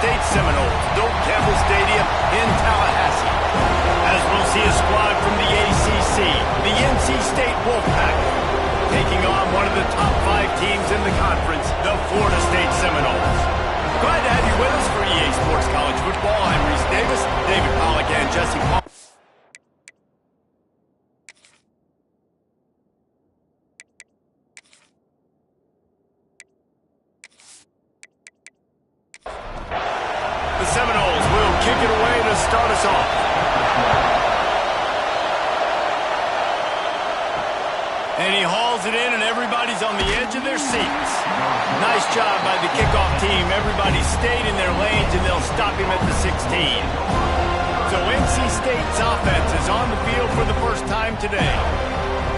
State Seminoles, Doak Campbell Stadium in Tallahassee. As we'll see a squad from the ACC, the NC State Wolfpack, taking on one of the top 5 teams in the conference, the Florida State Seminoles. Glad to have you with us for EA Sports College Football. I'm Reese Davis, David Pollack, and Jesse Paul. The Seminoles will kick it away to start us off. And he hauls it in, and everybody's on the edge of their seats. Nice job by the kickoff team. Everybody stayed in their lanes, and they'll stop him at the 16. So NC State's offense is on the field for the first time today.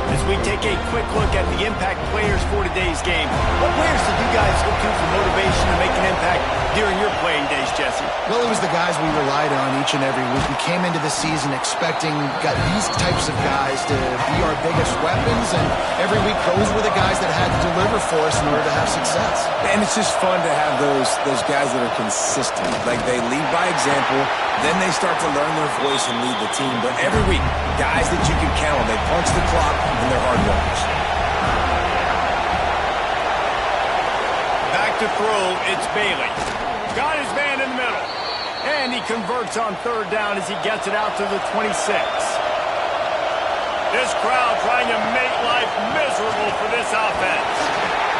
As we take a quick look at the impact players for today's game, what players did you guys look to for motivation to make an impact during your playing days, Jesse? Well, it was the guys we relied on each and every week. We came into the season expecting these types of guys to be our biggest weapons, and every week those were the guys that had to deliver for us in order to have success. And it's just fun to have those guys that are consistent. Like, they lead by example, then they start to learn their voice and lead the team. But every week, guys that you can count on, they punch the clock and they're hard workers. Back to throw, it's Bailey. Got his man in the middle. And he converts on third down as he gets it out to the 26. This crowd trying to make life miserable for this offense.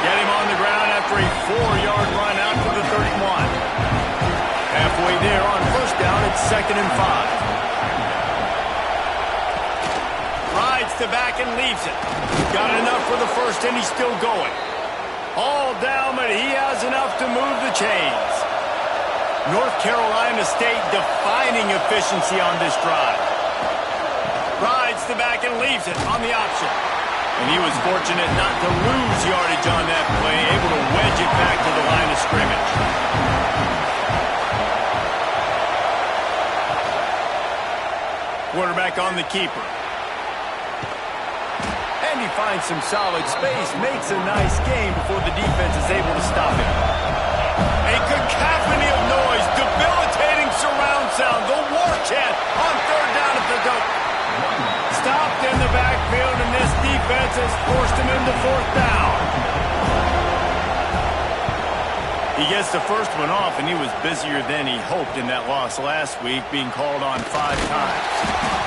Get him on the ground after a 4-yard run out to the 31. Halfway there on first down, it's 2nd and 5. Rides to back and leaves it. Got enough for the first, and he's still going. All down, but he has enough to move the chains. North Carolina State defining efficiency on this drive. Rides to back and leaves it on the option. And he was fortunate not to lose yardage on that play, able to wedge it back to the line of scrimmage. Quarterback on the keeper. And he finds some solid space, makes a nice game before the defense is able to stop him. A cacophony of noise, debilitating surround sound, the war chant on third down at the Doak. Stopped in the backfield, and this defense has forced him into fourth down. He gets the first one off, and he was busier than he hoped in that loss last week, being called on 5 times.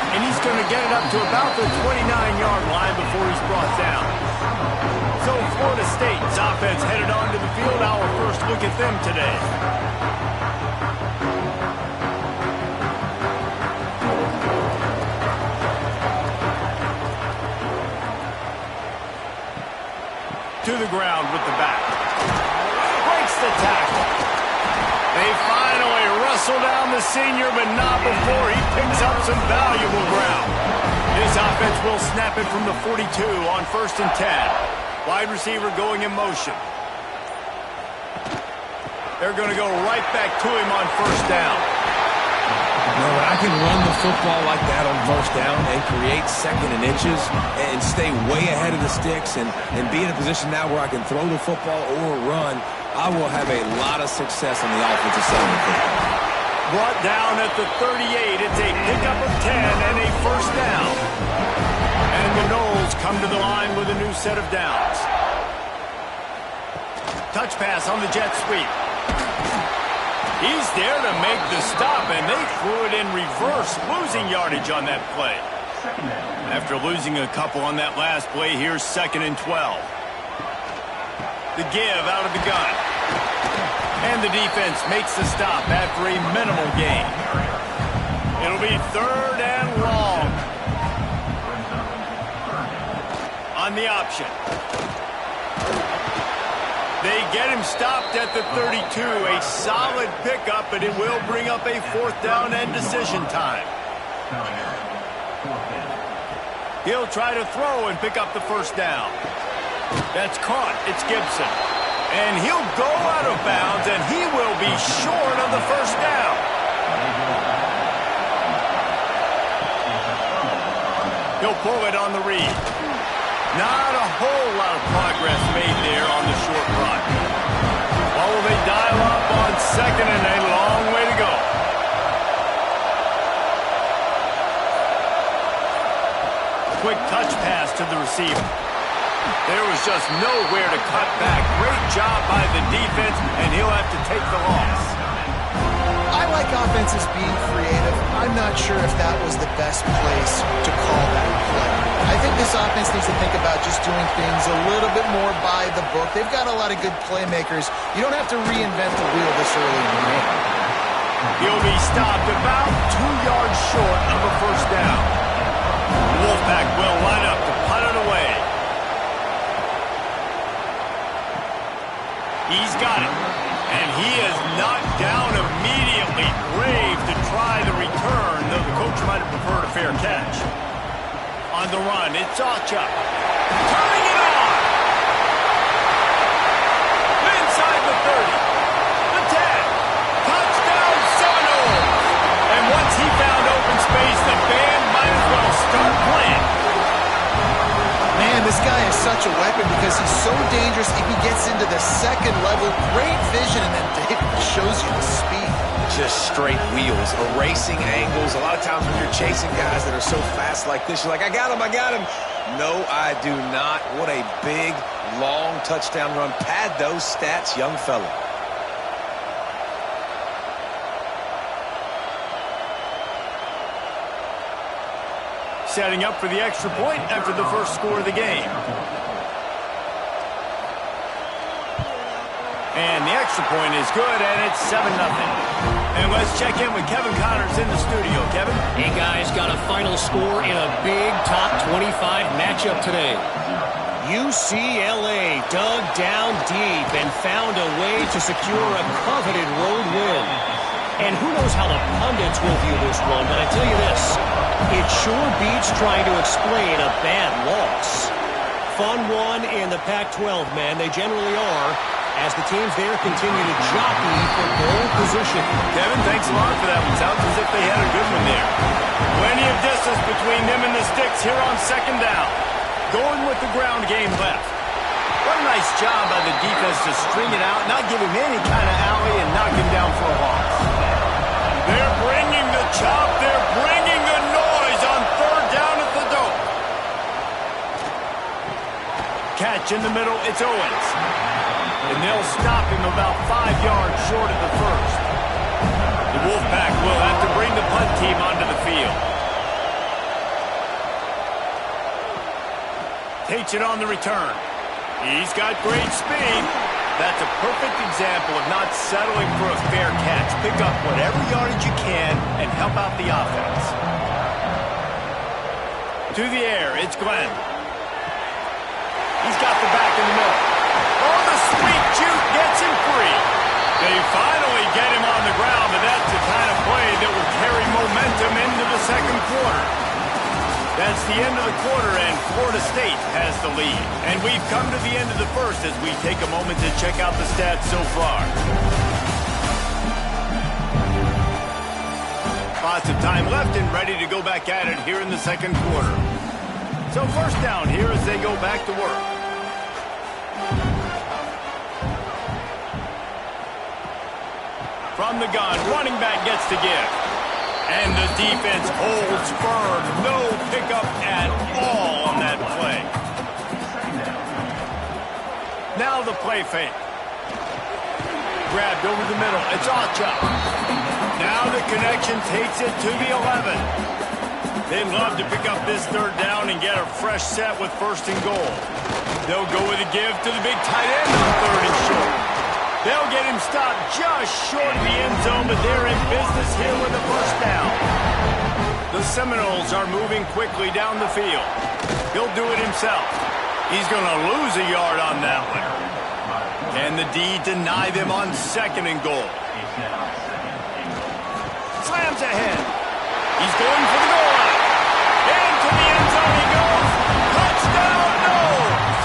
And he's going to get it up to about the 29-yard line before he's brought down. So Florida State's offense headed onto the field. Our first look at them today. To the ground with the back. Breaks the tackle. They finally wrestle down the senior, but not before he picks up some valuable ground. This offense will snap it from the 42 on 1st and 10. Wide receiver going in motion. They're going to go right back to him on first down. No, I can run the football like that on first down and create 2nd and inches and stay way ahead of the sticks and be in a position now where I can throw the football or run. I will have a lot of success on the offensive side of the football. Brought down at the 38. It's a pickup of 10 and a first down. And the Noles come to the line with a new set of downs. Touch pass on the jet sweep. He's there to make the stop, and they threw it in reverse, losing yardage on that play. After losing a couple on that last play, here's 2nd and 12. The give out of the gun. And the defense makes the stop after a minimal gain. It'll be 3rd and long. On the option. They get him stopped at the 32. A solid pickup, but it will bring up a 4th down and decision time. He'll try to throw and pick up the first down. That's caught. It's Gibson. And he'll go out of bounds, and he will be short of the first down. He'll pull it on the read. Not a whole lot of progress made there on the short run. Well, they dial up on 2nd and a long quick touch pass to the receiver. There was just nowhere to cut back. Great job by the defense, and he'll have to take the loss. I like offenses being creative. I'm not sure if that was the best place to call that play. I think this offense needs to think about just doing things a little bit more by the book. They've got a lot of good playmakers. You don't have to reinvent the wheel this early in the game. He'll be stopped about 2 yards short of a first down. The Wolfpack will line up to punt it away. He's got it. And he is knocked down immediately. Brave to try the return, though the coach might have preferred a fair catch. On the run, it's Ocha. Turning it on! Inside the 30. The 10. Touchdown Seminoles! And once he found open space, the band might as well start playing. Man, this guy is such a weapon because he's so dangerous if he gets into the second level. Great vision, and then David shows you the speed. Just straight wheels, erasing angles. A lot of times when you're chasing guys that are so fast like this, you're like, I got him, I got him. No, I do not. What a big, long touchdown run. Pad those stats, young fella. Setting up for the extra point after the first score of the game. And the extra point is good, and it's 7-0. And let's check in with Kevin Connors in the studio. Kevin? Hey, guys, got a final score in a big top 25 matchup today. UCLA dug down deep and found a way to secure a coveted road win. And who knows how the pundits will view this one, but I tell you this, it sure beats trying to explain a bad loss. Fun one in the Pac-12, man. They generally are, as the teams there continue to jockey for goal position. Kevin, thanks a lot for that one. Sounds as if they had a good one there. Plenty of distance between them and the sticks here on second down. Going with the ground game left. What a nice job by the defense to string it out, not give him any kind of alley, and knock him down for a loss. They're bringing the chop. They're bringing the noise on third down at the dope. Catch in the middle. It's Owens. And they'll stop him about 5 yards short of the first. The Wolfpack will have to bring the punt team onto the field. Takes it on the return. He's got great speed. That's a perfect example of not settling for a fair catch. Pick up whatever yardage you can and help out the offense. To the air, it's Glenn. He's got the back in the middle. Oh, the sweet juke gets him free. They finally get him on the ground, but that's the kind of play that will carry momentum into the second quarter. That's the end of the quarter, and Florida State has the lead. And we've come to the end of the first as we take a moment to check out the stats so far. Lots of time left and ready to go back at it here in the second quarter. So first down here as they go back to work. From the gun, running back gets to give. And the defense holds firm. No pickup at all on that play. Now the play fake. Grabbed over the middle. It's Ocha. Now the connection takes it to the 11. They'd love to pick up this third down and get a fresh set with first and goal. They'll go with a give to the big tight end on third and short. They'll get him stopped just short of the end zone, but they're in business here with a first down. The Seminoles are moving quickly down the field. He'll do it himself. He's going to lose a yard on that one. Can the D deny them on second and goal? Slams ahead. He's going for the goal line. Into the end zone he goes. Touchdown, Noles!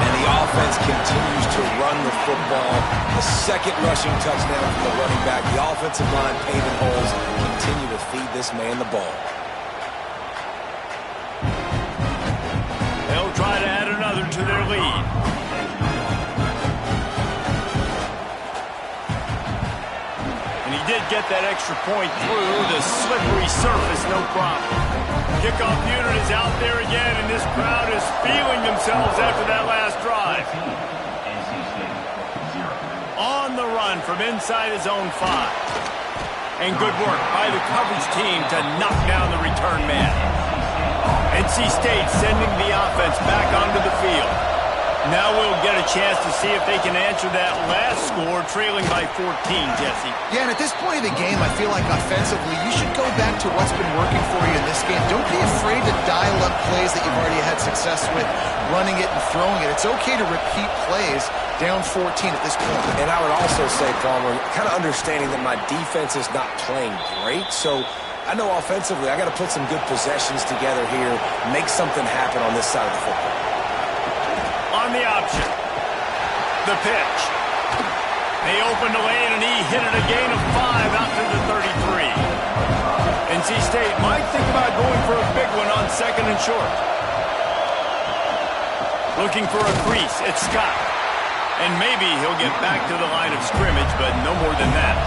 And the offense continues to run the football. The second rushing touchdown from the running back. The offensive line paving holes. Continue to feed this man the ball. They'll try to add another to their lead. And he did get that extra point through the slippery surface, no problem. Kickoff unit is out there again, and this crowd is feeling themselves after that last drive. On the run from inside his own 5. And good work by the coverage team to knock down the return man. NC State sending the offense back onto the field. Now we'll get a chance to see if they can answer that last score, trailing by 14, Jesse. Yeah, and at this point of the game, I feel like offensively, you should go back to what's been working for you in this game. Don't be afraid to dial up plays that you've already had success with, running it and throwing it. It's okay to repeat plays down 14 at this point. And I would also say, Palmer, kind of understanding that my defense is not playing great, so I know offensively I got to put some good possessions together here, make something happen on this side of the football. On the option, the pitch. They opened the lane, and he hit it a gain of 5 out to the 33. NC State might think about going for a big one on 2nd and short. Looking for a crease, it's Scott. And maybe he'll get back to the line of scrimmage, but no more than that.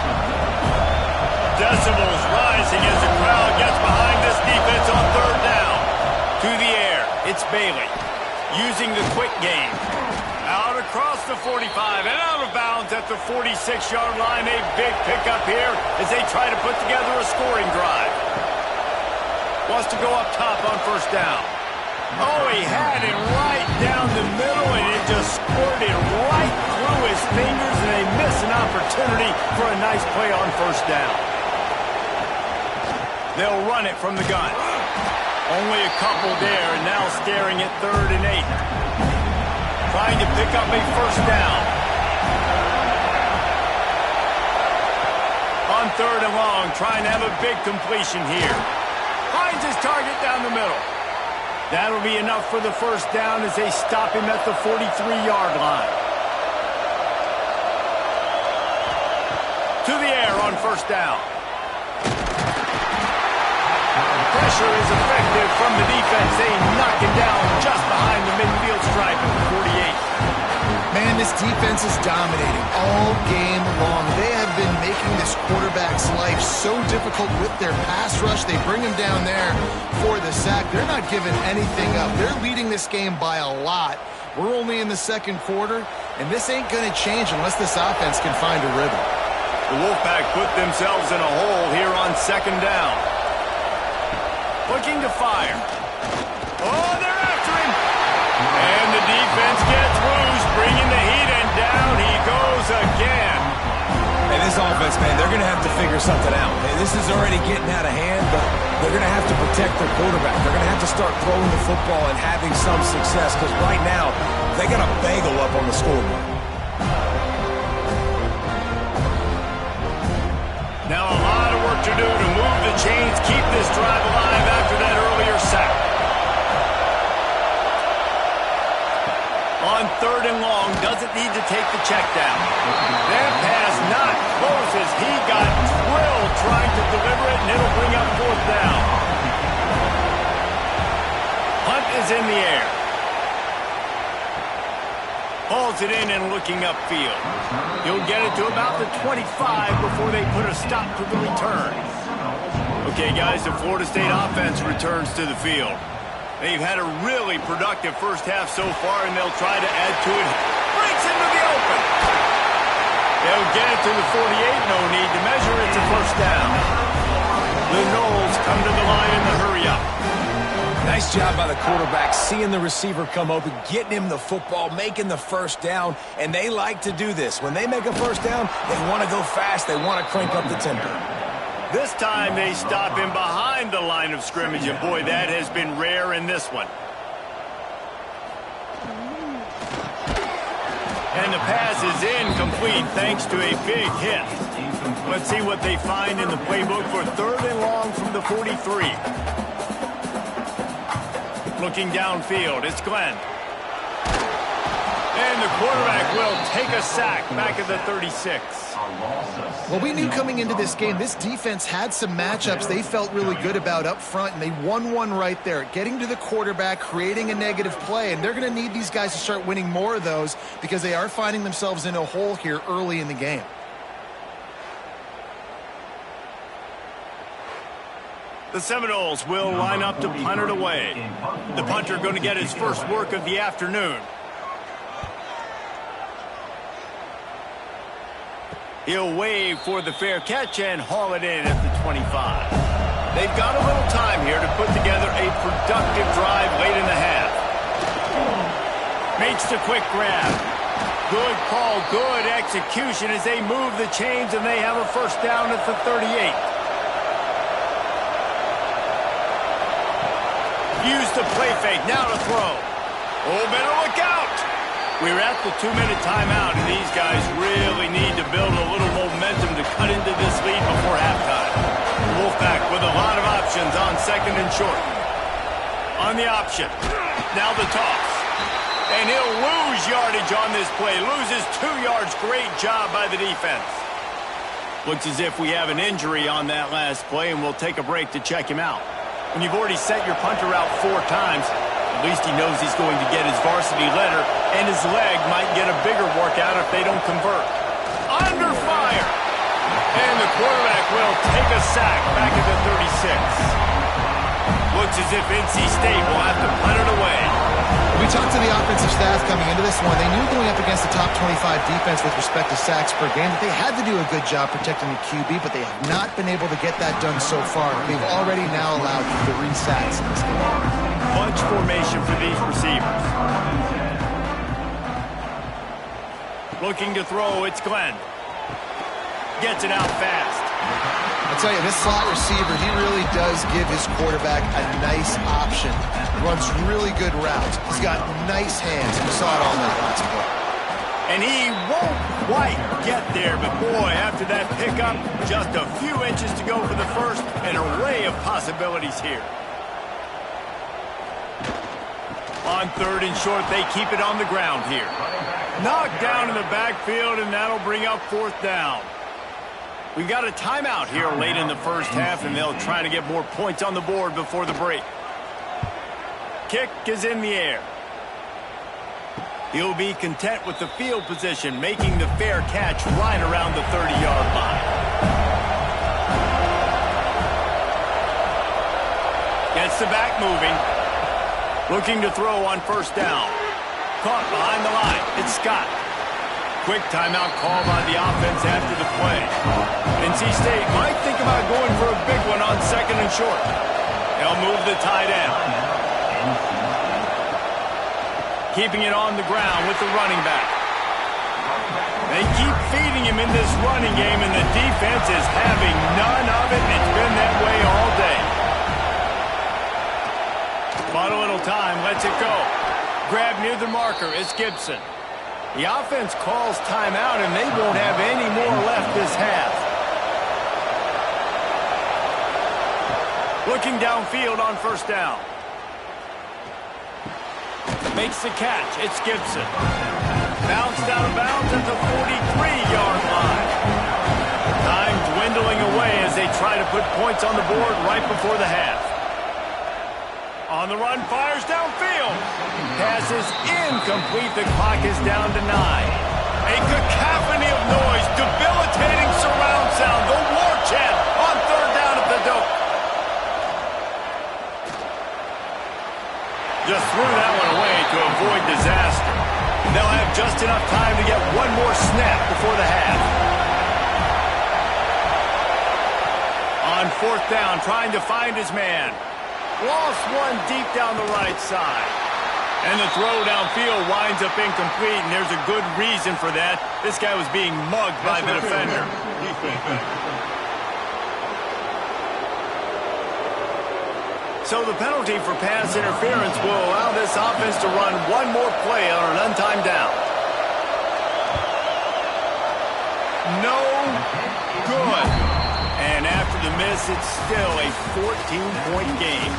Decibels rising as the crowd gets behind this defense on 3rd down. To the air, it's Bailey. Using the quick game. Out across the 45 and out of bounds at the 46-yard line. A big pickup here as they try to put together a scoring drive. Wants to go up top on 1st down. Oh, he had it right down the middle, and it just squirted right through his fingers, and they miss an opportunity for a nice play on 1st down. They'll run it from the gun. Only a couple there, and now staring at 3rd and 8. Trying to pick up a 1st down. On 3rd and long, trying to have a big completion here. Finds his target down the middle. That'll be enough for the 1st down as they stop him at the 43-yard line. To the air on 1st down. Pressure is effective from the defense. They knock him down just behind the midfield stripe at the 48. Man, this defense is dominating all game long. They have been making this quarterback's life so difficult with their pass rush. They bring him down there for the sack. They're not giving anything up. They're leading this game by a lot. We're only in the 2nd quarter, and this ain't going to change unless this offense can find a rhythm. The Wolfpack put themselves in a hole here on 2nd down. Looking to fire. Oh, they're after him. And the defense gets loose, bringing the heat, and down he goes again. And this offense, man, they're going to have to figure something out. And this is already getting out of hand, but they're going to have to protect their quarterback. They're going to have to start throwing the football and having some success, because right now they got a bagel up on the scoreboard. Now a lot of work to do to move the chains, keep this drive alive after that earlier sack. On 3rd and long, doesn't need to take the check down. That pass not close as he got drilled trying to deliver it, and it'll bring up 4th down. Hunt is in the air. Hauls it in and looking upfield. He'll get it to about the 25 before they put a stop to the return. Okay, guys, the Florida State offense returns to the field. They've had a really productive 1st half so far, and they'll try to add to it. Breaks into the open. They'll get it to the 48. No need to measure. It's a 1st down. The Noles come to the line in the hurry-up. Nice job by the quarterback, seeing the receiver come open, getting him the football, making the 1st down, and they like to do this. When they make a 1st down, they want to go fast. They want to crank up the tempo. This time they stop him behind the line of scrimmage, and boy, that has been rare in this one. And the pass is incomplete thanks to a big hit. Let's see what they find in the playbook for 3rd and long from the 43. Looking downfield, it's Glenn. And the quarterback will take a sack back at the 36. Well, we knew coming into this game, this defense had some matchups they felt really good about up front, and they won one right there, getting to the quarterback, creating a negative play, and they're going to need these guys to start winning more of those because they are finding themselves in a hole here early in the game. The Seminoles will line up to punt it away. The punter going to get his first work of the afternoon. He'll wave for the fair catch and haul it in at the 25. They've got a little time here to put together a productive drive late in the half. Makes the quick grab. Good call, good execution as they move the chains and they have a first down at the 38. Use the play fake, now to throw. Oh, better look out! We're at the 2-minute timeout, and these guys really need to build a little momentum to cut into this lead before halftime. Wolfpack with a lot of options on second and short. On the option. Now the toss. And he'll lose yardage on this play. Loses 2 yards. Great job by the defense. Looks as if we have an injury on that last play, and we'll take a break to check him out. When you've already sent your punter out 4 times, at least he knows he's going to get his varsity letter, and his leg might get a bigger workout if they don't convert. Under fire! And the quarterback will take a sack back at the 36. Looks as if NC State will have to punt it away. We talked to the offensive staff coming into this one. They knew going up against the top 25 defense with respect to sacks per game that they had to do a good job protecting the QB, but they have not been able to get that done so far. They've already now allowed 3 sacks in this game. Bunch formation for these receivers. Looking to throw, it's Glenn. Gets it out fast. I tell you, this slot receiver, he really does give his quarterback a nice option. Runs really good routes. He's got nice hands. We saw it all night last play. And he won't quite get there, but boy, after that pickup, just a few inches to go for the first. An array of possibilities here. On third and short, they keep it on the ground here. Knocked down in the backfield, and that'll bring up 4th down. We've got a timeout here late in the first half, and they'll try to get more points on the board before the break. Kick is in the air. He'll be content with the field position, making the fair catch right around the 30-yard line. Gets the back moving. Looking to throw on first down. Caught behind the line. It's Scott. Quick timeout call by the offense after the play. NC State might think about going for a big one on second and short. They'll move the tight end. Keeping it on the ground with the running back. They keep feeding him in this running game, and the defense is having none of it. It's been that way all day. Bought a little time, lets it go. Grab near the marker, it's Gibson. The offense calls timeout, and they won't have any more left this half. Looking downfield on first down. Makes the catch. It's Gibson. Bounced out of bounds at the 43-yard line. Time dwindling away as they try to put points on the board right before the half. On the run, fires downfield. Pass is incomplete. The clock is down to 9. A cacophony of noise, debilitating surround sound. The war chant on third down at the dope. Just threw that one away to avoid disaster. They'll have just enough time to get one more snap before the half. On fourth down, trying to find his man. Lost one deep down the right side. And the throw downfield winds up incomplete, and there's a good reason for that. This guy was being mugged by the defender. So the penalty for pass interference will allow this offense to run one more play on an untimed down. No good. And after the miss, it's still a 14-point game.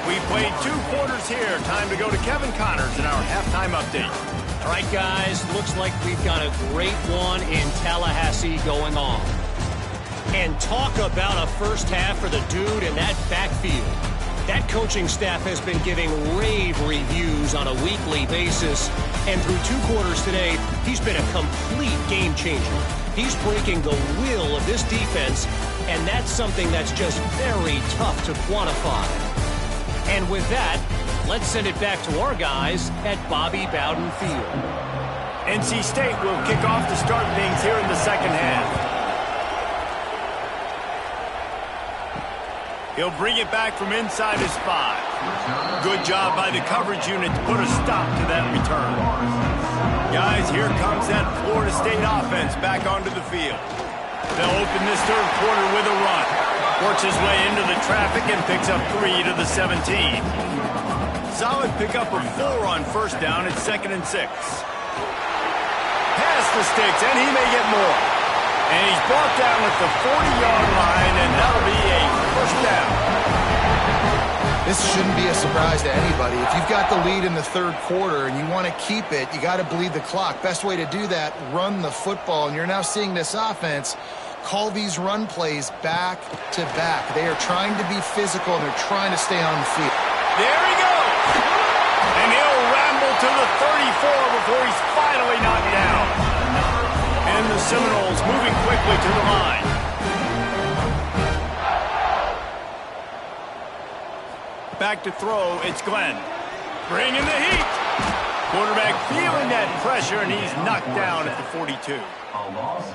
We played 2 quarters here. Time to go to Kevin Connors in our halftime update. All right, guys, looks like we've got a great one in Tallahassee going on. And talk about a first half for the dude in that backfield. That coaching staff has been giving rave reviews on a weekly basis. And through 2 quarters today, he's been a complete game changer. He's breaking the will of this defense and that's something that's just very tough to quantify. And with that, let's send it back to our guys at Bobby Bowden Field. NC State will kick off to start things here in the second half. He'll bring it back from inside his 5. Good job by the coverage unit to put a stop to that return. Guys, here comes that Florida State offense back onto the field. They'll open this third quarter with a run. Works his way into the traffic and picks up 3 to the 17. Solid pickup of 4 on first down at 2nd and 6. Pass the sticks, and he may get more. And he's brought down at the 40-yard line, and that'll be a first down. This shouldn't be a surprise to anybody. If you've got the lead in the third quarter and you want to keep it, you got to bleed the clock. Best way to do that, run the football. And you're now seeing this offense call these run plays back to back. They are trying to be physical, and they're trying to stay on the field. There he goes. And he'll ramble to the 34 before he's finally knocked down. And the Seminoles moving quickly to the line. Back to throw, it's Glenn. Bringing the heat. Quarterback feeling that pressure, and he's knocked down at the 42.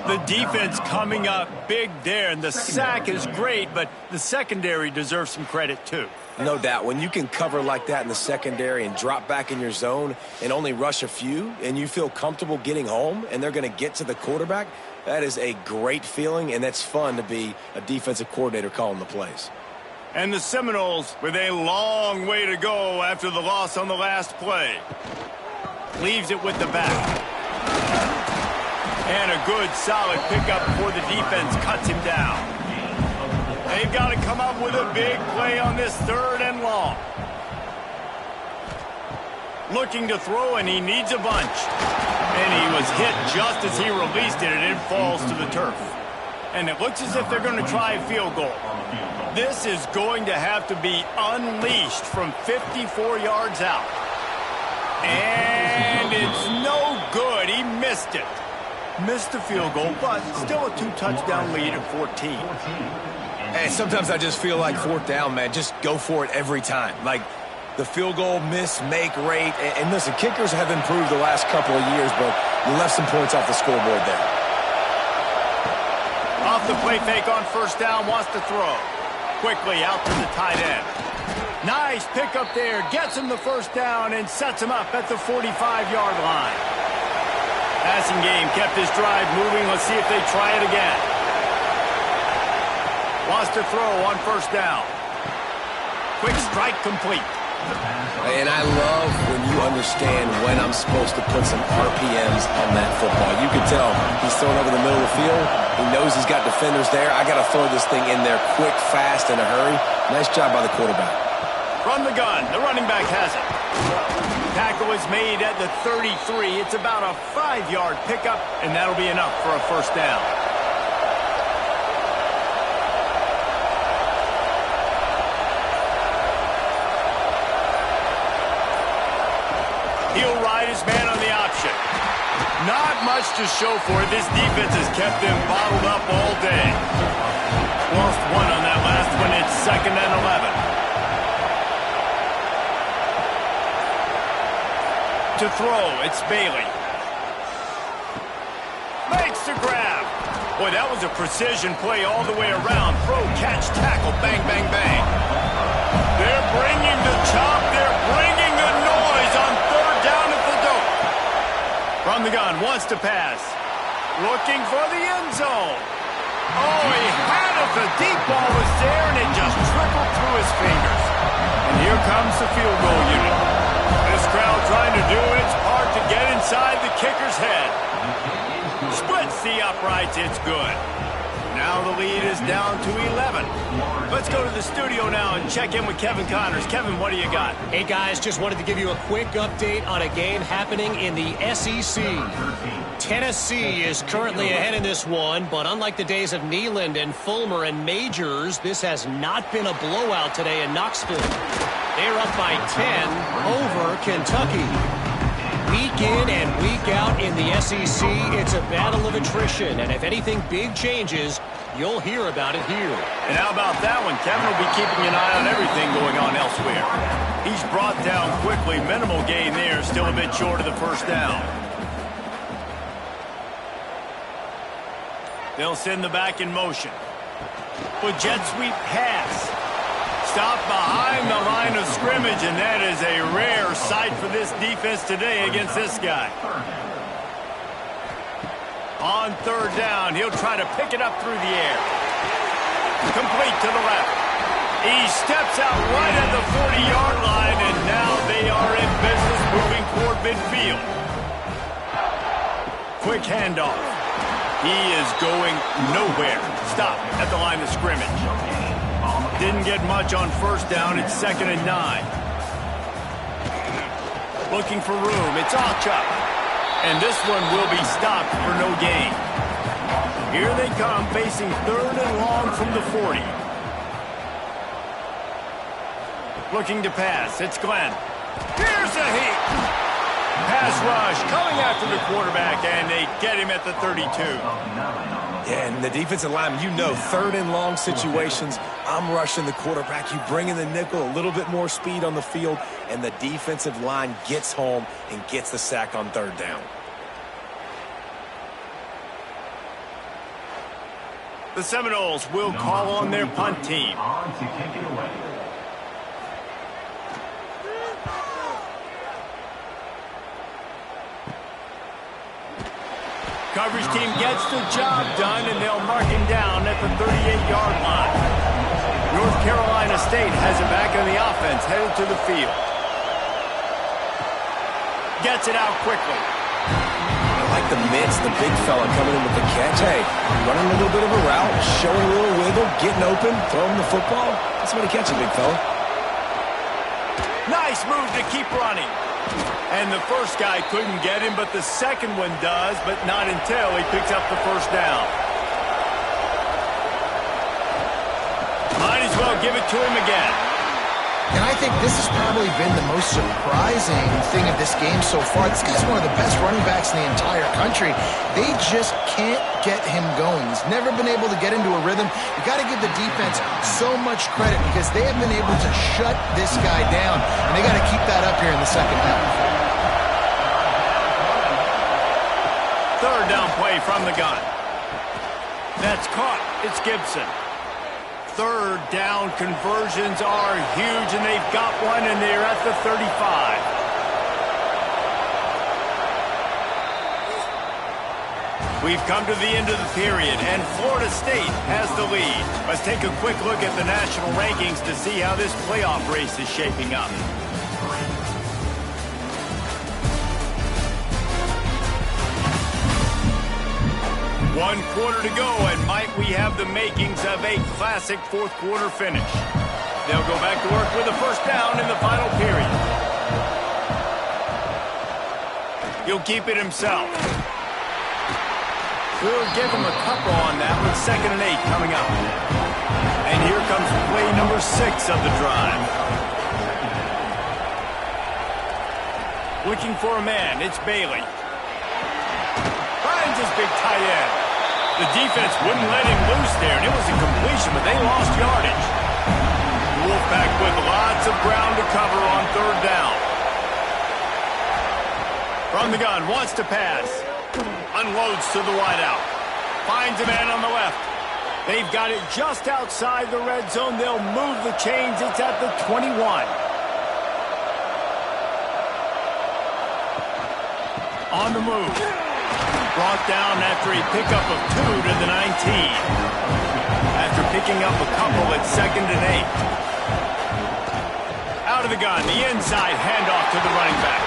The defense coming up big there, and the sack is great, but the secondary deserves some credit too. No doubt. When you can cover like that in the secondary and drop back in your zone and only rush a few, and you feel comfortable getting home, and they're going to get to the quarterback, that is a great feeling, and that's fun to be a defensive coordinator calling the plays. And the Seminoles with a long way to go after the loss on the last play. Leaves it with the back. And a good, solid pickup before the defense cuts him down. They've got to come up with a big play on this 3rd and long. Looking to throw, and he needs a bunch. And he was hit just as he released it, and it falls to the turf. And it looks as if they're going to try a field goal. This is going to have to be unleashed from 54 yards out. And it's no good. He missed it. Missed the field goal, but still a 2-touchdown lead at 14. And sometimes I just feel like 4th down, man. Just go for it every time. Like the field goal miss-make rate. And listen, kickers have improved the last couple of years, but you left some points off the scoreboard there. Off the play fake on first down, wants to throw. Quickly out to the tight end. Nice pickup there. Gets him the first down and sets him up at the 45-yard line. Passing game kept his drive moving. Let's see if they try it again. Wants to throw on first down. Quick strike complete. And I love when you understand when I'm supposed to put some RPMs on that football. You can tell he's throwing over the middle of the field. He knows he's got defenders there. I got to throw this thing in there quick, fast, in a hurry. Nice job by the quarterback. From the gun, the running back has it. Tackle is made at the 33. It's about a 5-yard pickup, and that'll be enough for a first down. He'll ride his man on the option. Not much to show for it. This defense has kept them bottled up all day. Lost one on that last one. It's 2nd and 11. To throw, it's Bailey. Makes the grab. Boy, that was a precision play all the way around. Throw, catch, tackle, bang, bang, bang. They're bringing the chop. They're bringing the noise on 3rd down at the dope. From the gun, wants to pass. Looking for the end zone. Oh, he had it. The deep ball was there, and it just trickled through his fingers. And here comes the field goal unit. This crowd trying to do its part to get inside the kicker's head. Splits the uprights. It's good. Now the lead is down to 11. Let's go to the studio now and check in with Kevin Connors. Kevin, what do you got? Hey, guys, just wanted to give you a quick update on a game happening in the SEC. Tennessee is currently ahead in this one, but unlike the days of Neyland and Fulmer and Majors, this has not been a blowout today in Knoxville. They're up by 10 over Kentucky. Week in and week out in the SEC, it's a battle of attrition, and if anything big changes, You'll hear about it here. And how about that one? Kevin will be keeping an eye on everything going on elsewhere. He's brought down quickly. Minimal gain there. Still a bit short of the first down. They'll send the back in motion. With jet sweep pass. Stop behind the line of scrimmage, and that is a rare sight for this defense today against this guy. On third down, he'll try to pick it up through the air. Complete to the left. He steps out right at the 40-yard line, and now they are in business moving toward midfield. Quick handoff. He is going nowhere. Stop at the line of scrimmage. Didn't get much on first down. It's 2nd and 9. Looking for room. It's Archer. And this one will be stopped for no gain. Here they come, facing 3rd and long from the 40. Looking to pass. It's Glenn. Here's a heat. Pass rush coming after the quarterback, and they get him at the 32. Yeah, and the defensive lineman, you know, 3rd and long situations, I'm rushing the quarterback. You bring in the nickel, a little bit more speed on the field, and the defensive line gets home and gets the sack on 3rd down. The Seminoles will call on their punt team. Coverage team gets the job done, and they'll mark him down at the 38-yard line. North Carolina State has it back on the offense, headed to the field. Gets it out quickly. I like the mitts, the big fella coming in with the catch. Hey, running a little bit of a route, showing a little wiggle, getting open, throwing the football. That's when he catches, big fella. Nice move to keep running. And the first guy couldn't get him, but the second one does, but not until he picks up the first down. Might as well give it to him again. And I think this has probably been the most surprising thing of this game so far. This guy's one of the best running backs in the entire country. They just can't get him going. He's never been able to get into a rhythm. You got to give the defense so much credit because they have been able to shut this guy down, and they got to keep that up here in the second half. 3rd down play from the gun. That's caught. It's Gibson. 3rd down conversions are huge, and they've got one, and they're at the 35. We've come to the end of the period, and Florida State has the lead. Let's take a quick look at the national rankings to see how this playoff race is shaping up. One quarter to go, and might we have the makings of a classic 4th quarter finish. They'll go back to work with a first down in the final period. He'll keep it himself. We'll give him a couple on that with 2nd and 8 coming up. And here comes play number 6 of the drive. Looking for a man, it's Bailey. Finds his big tight end. The defense wouldn't let him loose there, and it was a completion, but they lost yardage. The Wolfpack with lots of ground to cover on 3rd down. From the gun, wants to pass. Unloads to the wideout. Finds a man on the left. They've got it just outside the red zone. They'll move the chains. It's at the 21. On the move. Brought down after a pickup of 2 to the 19. After picking up a couple at 2nd and 8. Out of the gun, the inside handoff to the running back.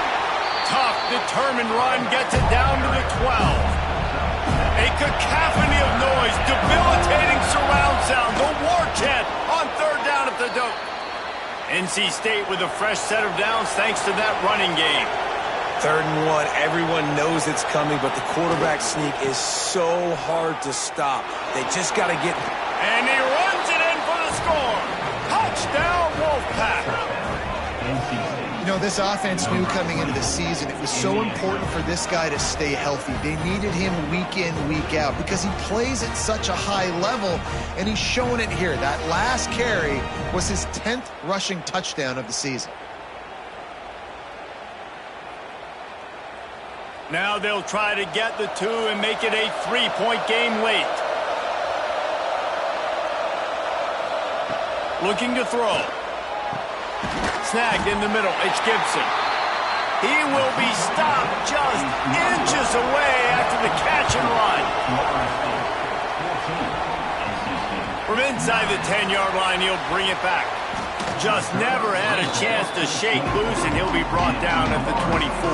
Tough, determined run gets it down to the 12. A cacophony of noise, debilitating surround sound, the war chant on 3rd down at the dope. NC State with a fresh set of downs thanks to that running game. 3rd and 1, everyone knows it's coming, but the quarterback sneak is so hard to stop. They just got to get... And he runs it in for the score. Touchdown, Wolfpack. You know, this offense knew coming into the season it was so important for this guy to stay healthy. They needed him week in, week out because he plays at such a high level, and he's showing it here. That last carry was his 10th rushing touchdown of the season. Now they'll try to get the 2 and make it a 3-point game late. Looking to throw. Snagged in the middle. It's Gibson. He will be stopped just inches away after the catch and run. From inside the 10-yard line, he'll bring it back. Just never had a chance to shake loose, and he'll be brought down at the 24.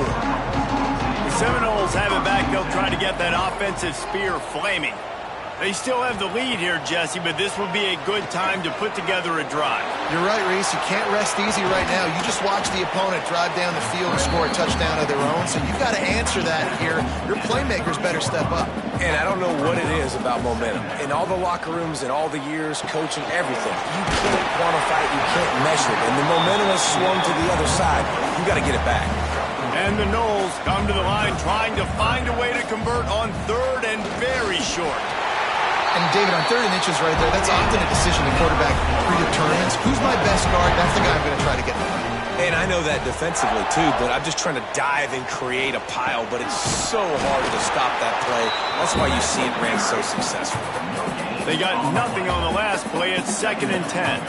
The Seminoles have it back. They'll try to get that offensive spear flaming. They still have the lead here, Jesse, but this will be a good time to put together a drive. You're right, Reese. You can't rest easy right now. You just watch the opponent drive down the field and score a touchdown of their own, so you've got to answer that here. Your playmakers better step up. And I don't know what it is about momentum. In all the locker rooms, in all the years, coaching, everything, you can't quantify it, you can't measure it. And the momentum has swung to the other side. You got to get it back. And the Noles come to the line trying to find a way to convert on 3rd and very short. And, David, on 3rd and inches right there, that's often a decision the quarterback predetermines. Who's my best guard? That's the guy I'm going to try to get in the line. And I know that defensively, too, but I'm just trying to dive and create a pile, but it's so hard to stop that play. That's why you see it ran so successful. They got nothing on the last play. It's 2nd and 10.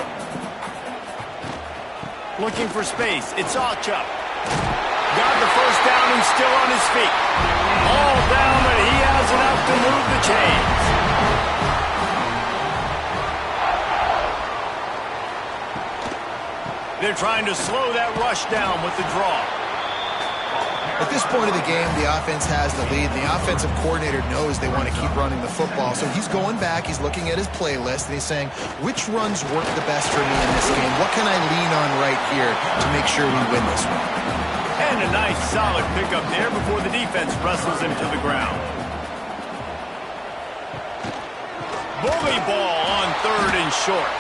Looking for space. It's Auchup. Got the first down and still on his feet. All down, but he has enough to move the chains. They're trying to slow that rush down with the draw. At this point of the game, the offense has the lead. The offensive coordinator knows they want to keep running the football. So he's going back, he's looking at his playlist, and he's saying, which runs work the best for me in this game? What can I lean on right here to make sure we win this one? And a nice solid pickup there before the defense wrestles him to the ground. Bully ball on 3rd and short.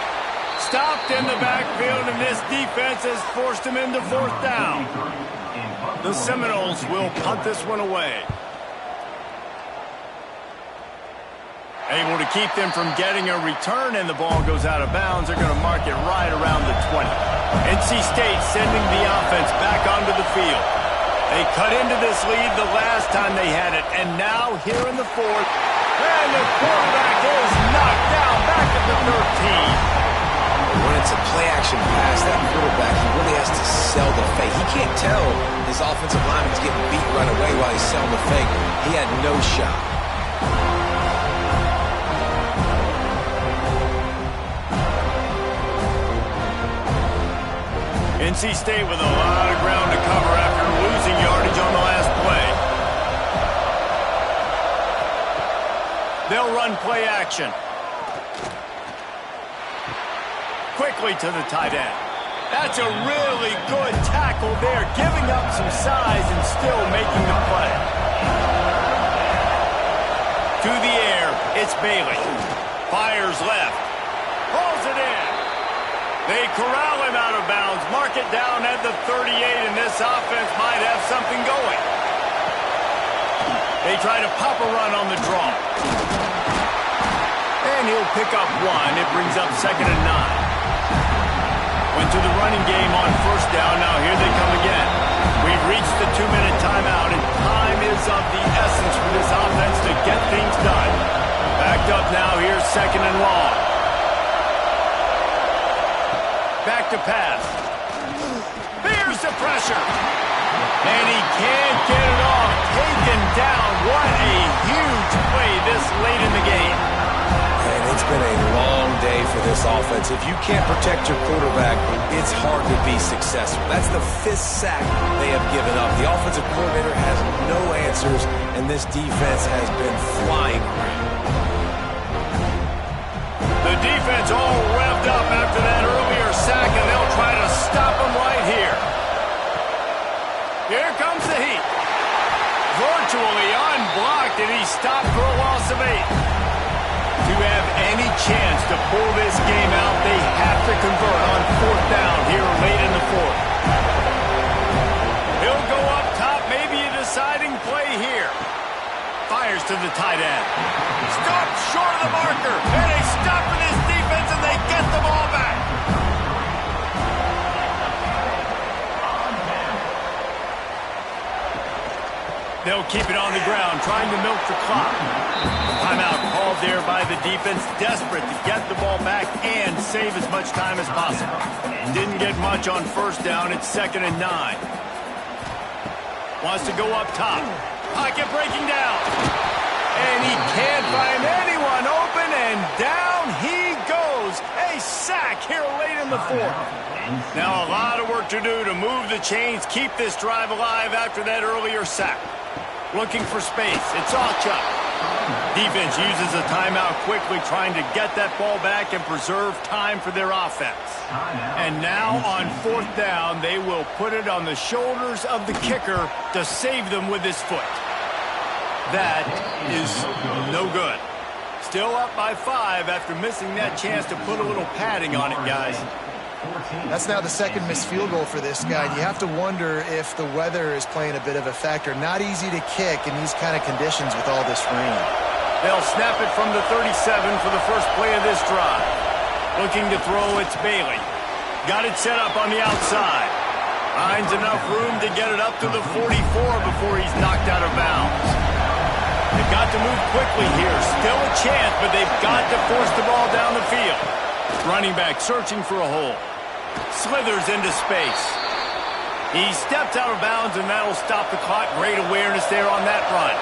Stopped in the backfield, and this defense has forced him into 4th down. The Seminoles will punt this one away. Able to keep them from getting a return, and the ball goes out of bounds. They're going to mark it right around the 20. NC State sending the offense back onto the field. They cut into this lead the last time they had it, and now here in the 4th, and the quarterback is knocked down back at the 13. When it's a play-action pass, that quarterback, he really has to sell the fake. He can't tell his offensive lineman's getting beat right away while he's selling the fake. He had no shot. NC State with a lot of ground to cover after losing yardage on the last play. They'll run play action. Quickly to the tight end. That's a really good tackle there, giving up some size and still making the play. To the air, it's Bailey. Fires left. Pulls it in. They corral him out of bounds, mark it down at the 38, and this offense might have something going. They try to pop a run on the draw. And he'll pick up 1. It brings up 2nd and 9. Went to the running game on 1st down. Now here they come again. We've reached the 2-minute timeout, and time is of the essence for this offense to get things done. Backed up now. Here's 2nd and long. Back to pass. There's the pressure. And he can't get it off. Taken down. What a huge play this late in the game. And it's been a long day for this offense. If you can't protect your quarterback, it's hard to be successful. That's the 5th sack they have given up. The offensive coordinator has no answers, and this defense has been flying around. The defense all revved up after that earlier sack, and they'll try to stop him right here. Here comes the heat. Virtually unblocked, and he stopped for a loss of 8. To have any chance to pull this game out, they have to convert on 4th down here late in the 4th. fires to the tight end. Stopped short of the marker. And they stop in this defense and they get the ball back. They'll keep it on the ground, trying to milk the clock. Timeout called there by the defense, desperate to get the ball back and save as much time as possible. Didn't get much on first down. It's 2nd and 9. Wants to go up top. Pocket breaking down. And he can't find anyone open, and down he goes. A sack here late in the 4th. Now a lot of work to do to move the chains, keep this drive alive after that earlier sack. Looking for space. It's Alchuk. Defense uses a timeout quickly, trying to get that ball back and preserve time for their offense. And now on 4th down, they will put it on the shoulders of the kicker to save them with his foot. That is no good. Still up by 5 after missing that chance to put a little padding on it, guys. That's now the 2nd missed field goal for this guy. You have to wonder if the weather is playing a bit of a factor. Not easy to kick in these kind of conditions with all this rain. They'll snap it from the 37 for the first play of this drive. Looking to throw, it's Bailey. Got it set up on the outside. Finds enough room to get it up to the 44 before he's knocked out of bounds. They've got to move quickly here. Still a chance, but they've got to force the ball down the field. Running back searching for a hole. Slithers into space. He steps out of bounds, and that'll stop the clock. Great awareness there on that run.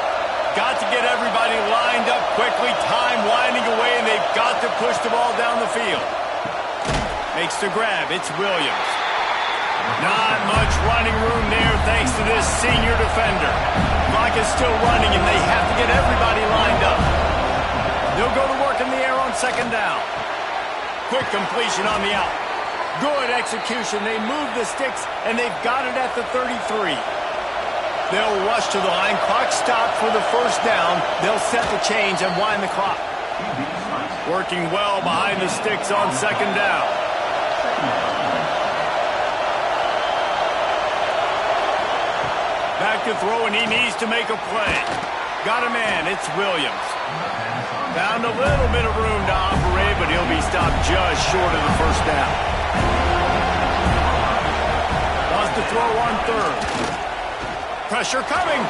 Got to get everybody lined up quickly. Time winding away, and they've got to push the ball down the field. Makes the grab. It's Williams. Not much running room there thanks to this senior defender. Clock is still running, and they have to get everybody lined up. They'll go to work in the air on 2nd down. Quick completion on the out. Good execution. They move the sticks, and they've got it at the 33. They'll rush to the line. Clock stopped for the 1st down. They'll set the chains and wind the clock. Working well behind the sticks on 2nd down. Back to throw, and he needs to make a play. Got a man. It's Williams. Found a little bit of room to operate, but he'll be stopped just short of the 1st down. Wants to throw on 3rd. Pressure coming.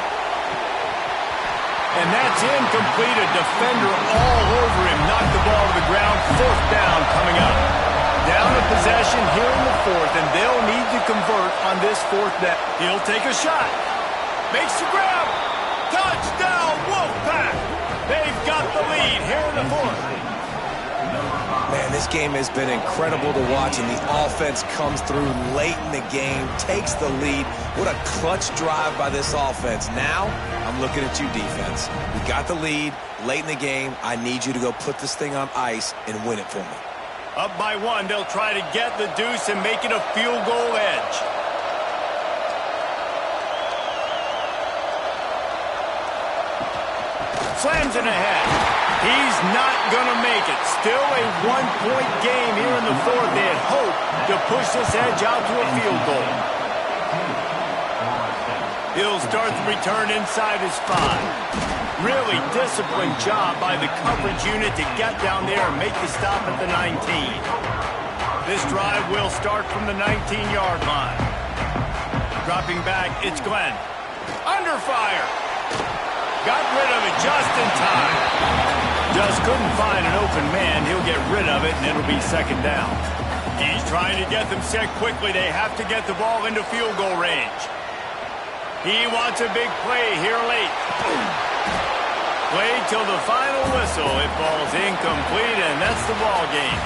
And that's incomplete. A defender all over him. Knocked the ball to the ground. 4th down coming up. Down a possession here in the 4th, and they'll need to convert on this 4th down. He'll take a shot. Makes the grab. Touchdown, Wolfpack. They've got the lead here in the 4th. Man, this game has been incredible to watch, and the offense comes through late in the game, takes the lead. What a clutch drive by this offense. Now, I'm looking at you, defense. We got the lead late in the game. I need you to go put this thing on ice and win it for me. Up by 1, they'll try to get the deuce and make it a field goal edge. Slams it ahead. He's not going to make it. Still a 1-point game here in the 4th. They had hoped to push this edge out to a field goal. He'll start the return inside his 5. Really disciplined job by the coverage unit to get down there and make the stop at the 19. This drive will start from the 19-yard line. Dropping back, it's Glenn. Under fire. Got rid of it just in time. Just couldn't find an open man. He'll get rid of it, and it'll be 2nd down. He's trying to get them set quickly. They have to get the ball into field goal range. He wants a big play here late. Played till the final whistle. It falls incomplete, and that's the ball game.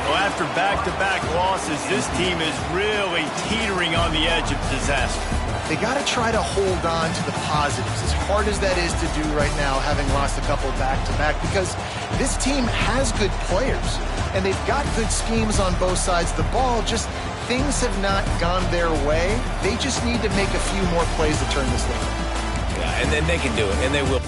Well, after back-to-back losses, this team is really teetering on the edge of disaster. They got to try to hold on to the positives, as hard as that is to do right now, having lost a couple back-to-back, because this team has good players, and they've got good schemes on both sides of the ball. Just things have not gone their way. They just need to make a few more plays to turn this thing. Yeah, and then they can do it, and they will.